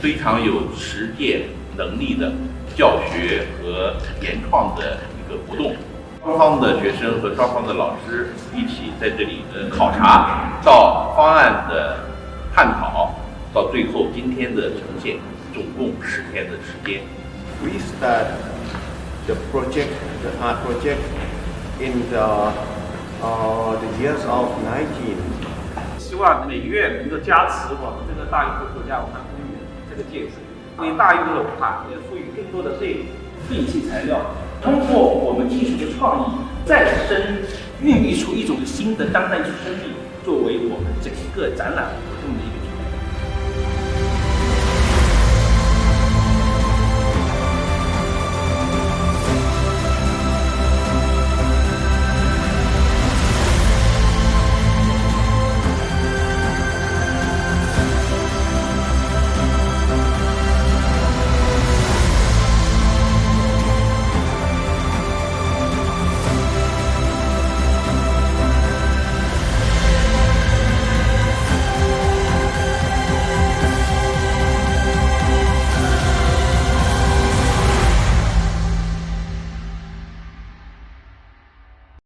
非常有实践能力的教学和研创的一个活动。双方的学生和双方的老师一起在这里考察，到方案的探讨，到最后今天的呈现，总共10天的时间。We start the project, the art project, in the years of 19. 希望每个月能够加持我们这个大运河国家文化公园这个建设，为大运河文化也赋予更多的内容、废弃材料，通过我们技术的创意，再生孕育出一种新的当代艺术生命，作为我们整个展览